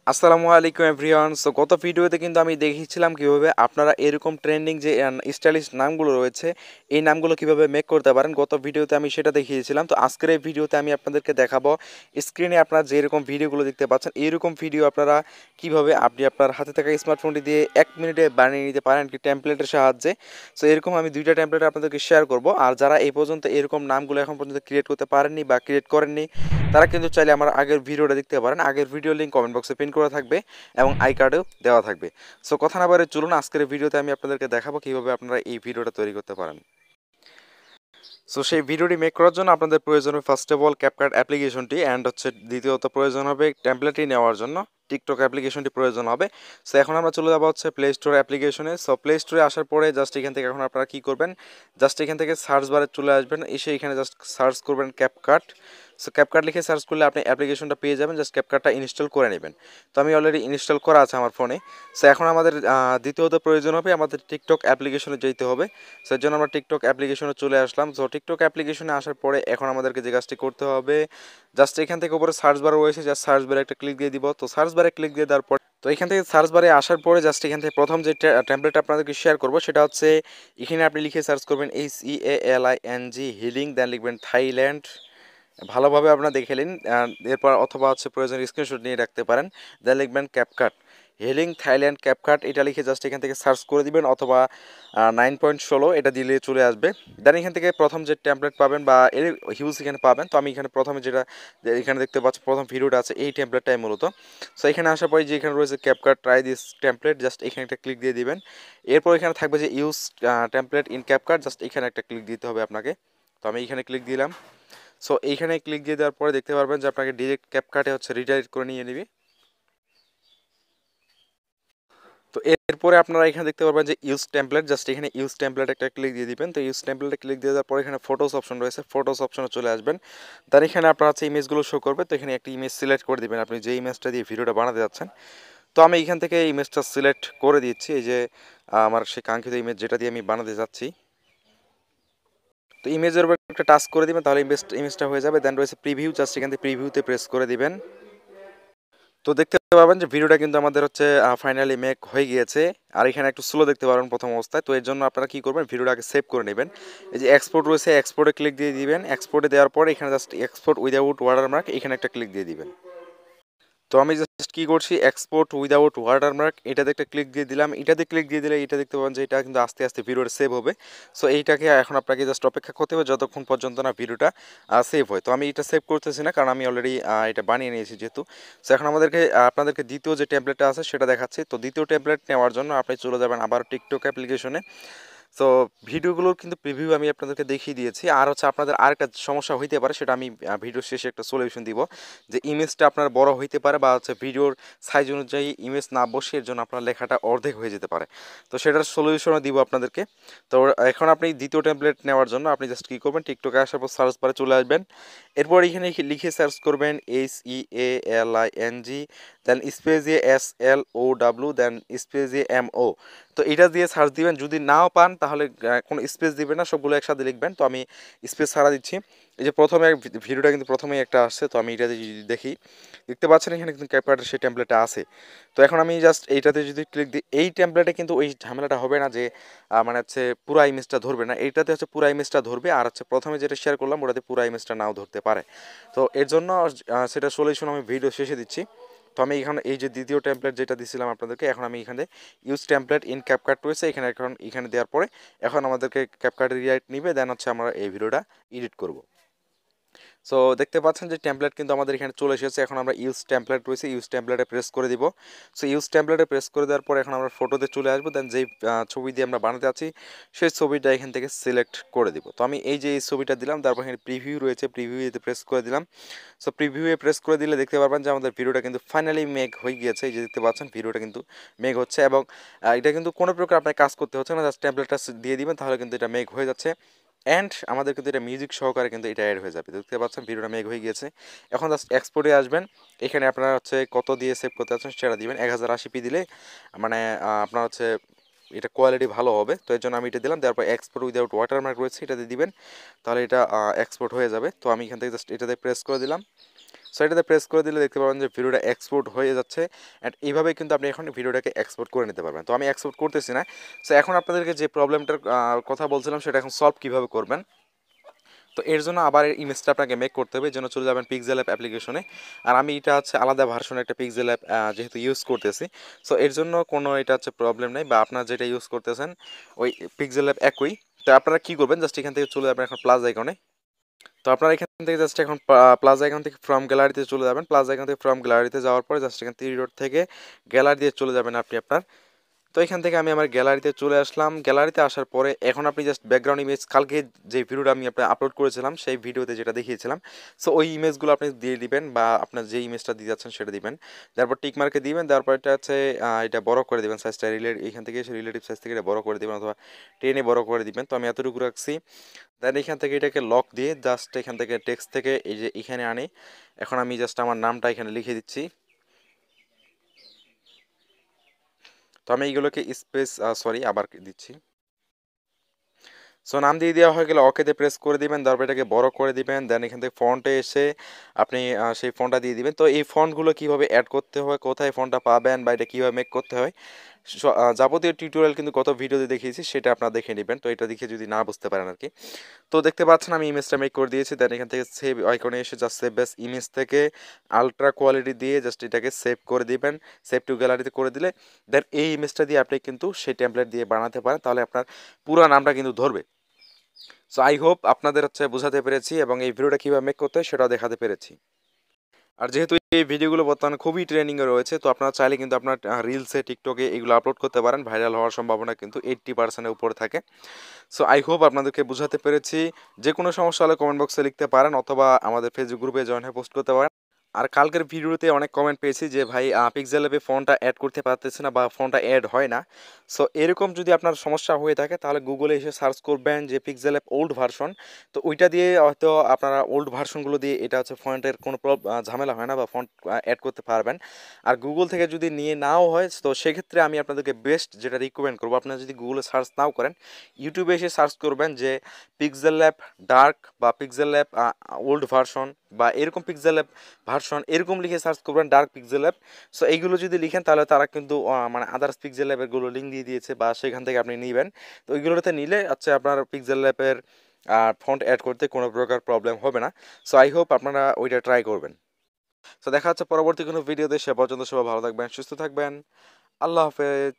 আসসালামু আলাইকুম everyone. So গত ভিডিওতে কিন্তু আমি দেখিয়েছিলাম কিভাবে আপনারা এরকম ট্রেন্ডিং যে স্টাইলিশ নামগুলো রয়েছে এই নামগুলো কিভাবে মেক করতে পারেন। গত ভিডিওতে আমি সেটা দেখিয়েছিলাম। তো আজকের এই ভিডিওতে আমি আপনাদেরকে দেখাবো স্ক্রিনে আপনারা যে এরকম ভিডিওগুলো দেখতে পাচ্ছেন এইরকম ভিডিও আপনারা কিভাবে আপনি আপনার হাতে থাকা স্মার্টফোনটি দিয়ে 1 মিনিটে বানিয়ে নিতে পারেন কি টেমপ্লেটের সাহায্যে। সো এরকম আমি দুইটা টেমপ্লেট আপনাদেরকে শেয়ার করব। আর যারা এই পর্যন্ত এরকম নামগুলো এখন পর্যন্ত ক্রিয়েট করতে পারেননি বা ক্রিয়েট করেননি তারা কিন্তু চাইলে আমার আগের ভিডিওটা দেখতে পারেন। আগের ভিডিও লিঙ্ক কমেন্ট বক্সে পিন করা থাকবে এবং আই কার্ডেও দেওয়া থাকবে। সো কথা না বারে চলুন আজকের ভিডিওতে আমি আপনাদেরকে দেখাবো কিভাবে আপনারা এই ভিডিওটা তৈরি করতে পারেন। সো সেই ভিডিওটি মেক করার জন্য আপনাদের প্রয়োজন হবে ফার্স্ট অফ অল ক্যাপকাট অ্যাপ্লিকেশনটি, অ্যান্ড হচ্ছে দ্বিতীয়ত প্রয়োজন হবে টেমপ্লেটটি নেওয়ার জন্য টিকটক অ্যাপ্লিকেশনটি প্রয়োজন হবে। সো এখন আমরা চলে যাবো হচ্ছে প্লে স্টোর অ্যাপ্লিকেশনে। সো প্লে স্টোরে আসার পরে জাস্ট এখান থেকে এখন আপনারা কী করবেন, জাস্ট এখান থেকে সার্চ বারে চলে আসবেন, এসে এখানে জাস্ট সার্চ করবেন ক্যাপকাট। সো ক্যাপকাট লিখে সার্চ করলে আপনি অ্যাপ্লিকেশনটা পেয়ে যাবেন, জাস্ট ক্যাপকাটটা ইনস্টল করে নেবেন। তো আমি অলরেডি ইনস্টল করা আছে আমার ফোনে। সো এখন আমাদের দ্বিতীয়ত প্রয়োজন হবে আমাদের টিকটক অ্যাপ্লিকেশনে যেতে হবে। সেই জন্য আমরা টিকটক অ্যাপ্লিকেশনে চলে আসলাম। সো টিকটক অ্যাপ্লিকেশনে আসার পরে এখন আমাদেরকে যে কাজটি করতে হবে, জাস্ট এখান থেকে উপরে সার্চ বার রয়েছে, জাস্ট সার্চ বারে একটা ক্লিক দিয়ে দিব। তো সার্চ বারে ক্লিক দিয়ে দেওয়ার পর তো এখান থেকে সার্চ বারে আসার পরে জাস্ট এখান থেকে প্রথম যে টেমপ্লেট আপনাদেরকে শেয়ার করবো সেটা হচ্ছে এখানে আপনি লিখে সার্চ করবেন HEALING হিলিং, দেন লিখবেন থাইল্যান্ড। ভালোভাবে আপনারা দেখে নিন, এরপর অথবা হচ্ছে প্রয়োজন স্ক্রিনশট নিয়ে রাখতে পারেন। দেন লিখবেন ক্যাপকাট হেলিং থাইল্যান্ড ক্যাপকাট, এটা লিখে জাস্ট এখান থেকে সার্চ করে দিবেন, অথবা 9.16 এটা দিলে চলে আসবে। দেন এখান থেকে প্রথম যে টেমপ্লেট পাবেন বা এর হিউজ এখানে পাবেন। তো আমি এখানে প্রথমে যেটা এখানে দেখতে পাচ্ছি প্রথম ভিডিওটা আছে এই টেমপ্লেটটাই মূলত। সো এখানে আসার পরে যে এখানে রয়েছে CapCut try this template, just এখানে একটা ক্লিক দিয়ে দিবেন। এরপর এখানে থাকবে যে use template in CapCut, just এখানে একটা ক্লিক দিতে হবে আপনাকে। তো আমি এখানে ক্লিক দিলাম। সো এইখানে ক্লিক দিয়ে দেওয়ার পরে দেখতে পারবেন যে আপনাকে ডিরেক্ট ক্যাপকাটে হচ্ছে রিডাইরেক্ট করে নিয়ে নেবে। তো এরপরে আপনারা এখানে দেখতে পারবেন যে ইউজ টেমপ্লেট, জাস্ট এখানে ইউজ টেমপ্লেট একটা ক্লিক দিয়ে দিবেন। তো ইউজ টেমপ্লেটে ক্লিক দিয়ে দেওয়ার পরে এখানে ফটোস অপশন রয়েছে, ফটোস অপশনে চলে আসবেন। তার এখানে আপনার হচ্ছে ইমেজগুলো শো করবে। তো এখানে একটা ইমেজ সিলেক্ট করে দিবেন আপনি যে ইমেজটা দিয়ে ভিডিওটা বানাতে যাচ্ছেন। তো আমি এখান থেকে ইমেজটা সিলেক্ট করে দিচ্ছি, এই যে আমার সেই কাঙ্ক্ষিত ইমেজ যেটা দিয়ে আমি বানাতে যাচ্ছি। তো ইমেজের উপর একটা টাচ করে দিবেন, তাহলে ইমেজটা হয়ে যাবে। দেন রয়েছে প্রিভিউ, জাস্ট এখান থেকে প্রিভিউতে প্রেস করে দিবেন। তো দেখতে পাবেন যে ভিডিওটা কিন্তু আমাদের হচ্ছে ফাইনালি মেক হয়ে গিয়েছে। আর এখানে একটু স্লো দেখতে পারবেন প্রথম অবস্থায়। তো এর জন্য আপনারা কি করবেন, ভিডিওটা আগে সেভ করে নেবেন। এই যে এক্সপোর্ট রয়েছে, এক্সপোর্টে ক্লিক দিয়ে দিবেন। এক্সপোর্টে দেওয়ার পরে এখানে জাস্ট এক্সপোর্ট উইদাউট ওয়াটারমার্ক এখানে একটা ক্লিক দিয়ে দিবেন। তো আমি জাস্ট কি করছি, এক্সপোর্ট উইদাউট ওয়াটারমার্ক এটাতে একটা ক্লিক দিয়ে দিলাম। এটাতে ক্লিক দিয়ে দিলে এটা দেখতে পাবেন যে এটা কিন্তু আস্তে আস্তে ভিডিওটা সেভ হবে। সো এইটাকে এখন আপনাকে জাস্ট অপেক্ষা করতে হবে যতক্ষণ পর্যন্ত না ভিডিওটা সেভ হয়। তো আমি এটা সেভ করতেছি না, কারণ আমি অলরেডি এটা বানিয়ে নিয়েছি যেহেতু। সো এখন আমাদেরকে আপনাদেরকে দ্বিতীয় যে ট্যাবলেটটা আছে সেটা দেখাচ্ছি। তো দ্বিতীয় ট্যাবলেট নেওয়ার জন্য আপনি চলে যাবেন আবার টিকটক অ্যাপ্লিকেশনে। সো ভিডিওগুলোর কিন্তু প্রিভিউ আমি আপনাদেরকে দেখিয়ে দিয়েছি। আর হচ্ছে আপনাদের আরেকটা সমস্যা হইতে পারে, সেটা আমি ভিডিও শেষে একটা সলিউশন দিব, যে ইমেজটা আপনার বড় হইতে পারে বা হচ্ছে ভিডিওর সাইজ অনুযায়ী ইমেজ না বসে এর জন্য আপনার লেখাটা অর্ধেক হয়ে যেতে পারে। তো সেটার সলিউশনও দিব আপনাদেরকে। তো এখন আপনি দ্বিতীয় টেমপ্লেট নেওয়ার জন্য আপনি জাস্ট কী করবেন, টিকটকে আসার পর সার্চ বারে চলে আসবেন। এরপর এখানে লিখে সার্চ করবেন HEALING, দেন স্পেস দিয়ে SLOW, দেন স্পেস দিয়ে MO। তো এটা দিয়ে সার্চ দিবেন। যদি নাও পান তাহলে কোনো স্পেস দিবেন না, সবগুলো একসাথে লিখবেন। তো আমি স্পেস ছাড়া দিচ্ছি। এই যে প্রথমে ভিডিওটা কিন্তু প্রথমেই একটা আসছে, তো আমি এটাতে যদি দেখি দেখতে পাচ্ছেন এখানে কিন্তু ক্যাপকাটের সেই টেমপ্লেটটা আছে। তো এখন আমি জাস্ট এইটাতে যদি ক্লিক দিই, এই টেমপ্লেটে কিন্তু ওই ঝামেলাটা হবে না যে মানে হচ্ছে পুরা ইমেজটা ধরবে না। এইটাতে হচ্ছে পুরা ইমেজটা ধরবে, আর হচ্ছে প্রথমে যেটা শেয়ার করলাম ওটাতে পুরা ইমেজটা নাও ধরতে পারে। তো এর জন্য সেটা সলিউশন আমি ভিডিও শেষে দিচ্ছি। তো আমি এখানে এই যে দ্বিতীয় টেমপ্লেট যেটা দিছিলাম আপনাদেরকে, এখন আমি এখানে ইউজ টেমপ্লেট ইন ক্যাপকাট রয়েছে এখানে, এখন এখানে দেওয়ার পরে এখন আমাদেরকে ক্যাপকাটে রিরাইট নিবে, দেন হচ্ছে আমরা এই ভিডিওটা এডিট করব। সো দেখতে পাচ্ছেন যে টেমপ্লেট কিন্তু আমাদের এখানে চলে এসেছে। এখন আমরা ইউজ টেমপ্লেট রয়েছে, ইউজ টেমপ্লেটে প্রেস করে দিব। সো ইউজ টেমপ্লেটে প্রেস করে দেওয়ার পর এখন আমরা ফটোতে চলে আসবো, দেন যেই ছবি দিয়ে আমরা বানাতে আছি সেই ছবিটা এখান থেকে সিলেক্ট করে দিব। তো আমি এই যে এই ছবিটা দিলাম, তারপর এখানে প্রিভিউ রয়েছে, প্রিভিউতে প্রেস করে দিলাম। সো প্রিভিউয়ে প্রেস করে দিলে দেখতে পারবেন যে আমাদের ভিডিওটা কিন্তু ফাইনালি মেক হয়ে গিয়েছে। এই যে দেখতে পাচ্ছেন ভিডিওটা কিন্তু মেক হচ্ছে, এবং এটা কিন্তু কোনো প্রকার আপনার কাজ করতে হচ্ছে না, জাস্ট টেমপ্লেটটা দিয়ে দিবেন তাহলে কিন্তু এটা মেক হয়ে যাচ্ছে। অ্যান্ড আমাদের কিন্তু এটা মিউজিক সহকারে কিন্তু এটা অ্যাড হয়ে যাবে। দেখতে পাচ্ছেন ভিডিওটা মেক হয়ে গিয়েছে। এখন জাস্ট এক্সপোর্টে আসবেন, এখানে আপনারা হচ্ছে কত দিয়ে সেভ করতে চাচ্ছেন সেটা দিবেন। 1080p দিলে মানে আপনার হচ্ছে এটা কোয়ালিটি ভালো হবে। তো এর জন্য আমি এটা দিলাম, তারপর এক্সপোর্ট উইদাউট ওয়াটারমার্ক রয়েছে এটাতে দিবেন, তাহলে এটা এক্সপোর্ট হয়ে যাবে। তো আমি এখান থেকে জাস্ট এটাতে প্রেস করে দিলাম। সো এটাতে প্রেস করে দিলে দেখতে পাবেন যে ভিডিওটা এক্সপোর্ট হয়ে যাচ্ছে। অ্যান্ড এইভাবে কিন্তু আপনি এখন ভিডিওটাকে এক্সপোর্ট করে নিতে পারবেন। তো আমি এক্সপোর্ট করতেছি না। সো এখন আপনাদেরকে যে প্রবলেমটার কথা বলছিলাম সেটা এখন সলভ কীভাবে করবেন। তো এর জন্য আবার ইমেজটা আপনাকে মেক করতে হবে, এই জন্য চলে যাবেন পিক্সেল অ্যাপ অ্যাপ্লিকেশনে। আর আমি এটা হচ্ছে আলাদা ভার্সনে একটা পিক্সেল অ্যাপ যেহেতু ইউজ করতেছি, সো এর জন্য কোনো এটা হচ্ছে প্রবলেম নেই, বা আপনার যেটা ইউজ করতেছেন ওই পিক্সেল অ্যাপ একই। তো আপনারা কী করবেন, জাস্ট এখান থেকে চলে যাবেন এখন প্লাস আইকনে। তো আপনারা এখান থেকে জাস্ট এখন প্লাস আইকন থেকে ফ্রম গ্যালারিতে চলে যাবেন। প্লাস আইকন থেকে ফ্রম গ্যালারিতে যাওয়ার পরে জাস্ট এখান 3 ডট থেকে গ্যালারি দিয়ে চলে যাবেন আপনি আপনার। তো এখান থেকে আমি আমার গ্যালারিতে চলে আসলাম। গ্যালারিতে আসার পরে এখন আপনি জাস্ট ব্যাকগ্রাউন্ড ইমেজ, কালকে যে ভিডিওটা আমি আপনার আপলোড করেছিলাম সেই ভিডিওতে যেটা দেখিয়েছিলাম, সো ওই ইমেজগুলো আপনি দিয়ে দিবেন, বা আপনার যে ইমেজটা দিয়ে যাচ্ছেন সেটা দিবেন। তারপর টিক মার্কে দিবেন, তারপর এটা হচ্ছে এটা বড় করে দিবেন সাইজটা, এখান থেকে এসে রিলেটিভ সাইজ থেকে এটা বড় করে দিবেন, অথবা টেনে বড় করে দিবেন। তো আমি এতটুকু রাখছি। দেন এখান থেকে এটাকে লক দিয়ে জাস্ট এখান থেকে টেক্সট থেকে এই যে এখানে আনি। এখন আমি জাস্ট আমার নামটা এখানে লিখে দিচ্ছি। তো আমি এইগুলোকে স্পেস সরি আবার দিচ্ছি। সো নাম দিয়ে দেওয়া হয়ে গেলে ওকেতে প্রেস করে দিবেন, তারপর এটাকে বড় করে দিবেন। দেন এখান থেকে ফন্টে এসে আপনি সেই ফন্টটা দিয়ে দিবেন। তো এই ফন্টগুলো কীভাবে অ্যাড করতে হয়, কোথায় ফন্টটা পাবেন, বা এটা কীভাবে মেক করতে হয়, যাবতীয় টিউটোরিয়াল কিন্তু গত ভিডিওতে দেখিয়েছি, সেটা আপনারা দেখে নেবেন। তো এটা দেখে যদি না বুঝতে পারেন আর কি। তো দেখতে পাচ্ছেন আমি ইমেজটা মেক করে দিয়েছি। দেন এখান থেকে সেভ আইকনে এসে জাস্ট সেভ ব্যাস ইমেজ থেকে আলট্রা কোয়ালিটি দিয়ে জাস্ট এটাকে সেভ করে দিবেন। সেভ টু গ্যালারিতে করে দিলে দেন এই ইমেজটা দিয়ে আপনি কিন্তু সেই টেমপ্লেট দিয়ে বানাতে পারেন, তাহলে আপনার পুরো নামটা কিন্তু ধরবে। সো আই হোপ আপনাদের হচ্ছে বোঝাতে পেরেছি, এবং এই ভিডিওটা কীভাবে মেক করতে হয় সেটাও দেখাতে পেরেছি। আর যেহেতু এই ভিডিওগুলো বর্তমানে খুবই ট্রেন্ডিংয়ে রয়েছে, তো আপনারা চাইলে কিন্তু আপনার রিলসে, টিকটকে এগুলো আপলোড করতে পারেন। ভাইরাল হওয়ার সম্ভাবনা কিন্তু 80%-এর উপরে থাকে। সো আই হোপ আপনাদেরকে বোঝাতে পেরেছি। যে কোনো সমস্যা হলে কমেন্ট বক্সে লিখতে পারেন, অথবা আমাদের ফেসবুক গ্রুপে জয়েন হয়ে পোস্ট করতে পারেন। আর কালকের ভিডিওতে অনেক কমেন্ট পেয়েছি যে ভাই পিক্সেল অ্যাপে ফোনটা অ্যাড করতে পারতেছে না, বা ফোনটা অ্যাড হয় না। সো এরকম যদি আপনার সমস্যা হয়ে থাকে, তাহলে গুগলে এসে সার্চ করবেন যে পিক্সেল অ্যাপ ওল্ড ভার্সন। তো ওইটা দিয়ে হয়তো আপনারা ওল্ড ভার্সনগুলো দিয়ে এটা হচ্ছে ফন্টের কোনো ঝামেলা হয় না, বা ফন্ট অ্যাড করতে পারবেন। আর গুগল থেকে যদি নিয়ে নাও হয়, তো সেক্ষেত্রে আমি আপনাদেরকে বেস্ট যেটা রিকমেন্ড করবো, আপনারা যদি গুগলে সার্চ নাও করেন, ইউটিউবে এসে সার্চ করবেন যে পিক্সেল অ্যাপ ডার্ক, বা পিক্সেল অ্যাপ ওল্ড ভার্সন, বা এরকম পিক্সেল অ্যাপ ভার্সন এরকম লিখে সার্চ করবেন ডার্ক পিক্সেল অ্যাপ। সো এইগুলো যদি লিখেন, তাহলে তারা কিন্তু মানে আদার্স পিক্সেল অ্যাপেরগুলো লিঙ্ক দিয়ে দিয়েছে, বা সেখান থেকে আপনি নেবেন। তো ওইগুলোতে নিলে আচ্ছা আপনার পিক্সেল অ্যাপের ফন্ট অ্যাড করতে কোনো প্রকার প্রবলেম হবে না। সো আই হোপ আপনারা ওইটা ট্রাই করবেন। সো দেখা হচ্ছে পরবর্তী কোনো ভিডিওতে। সে পর্যন্ত সবাই ভালো থাকবেন, সুস্থ থাকবেন। আল্লাহ হাফেজ।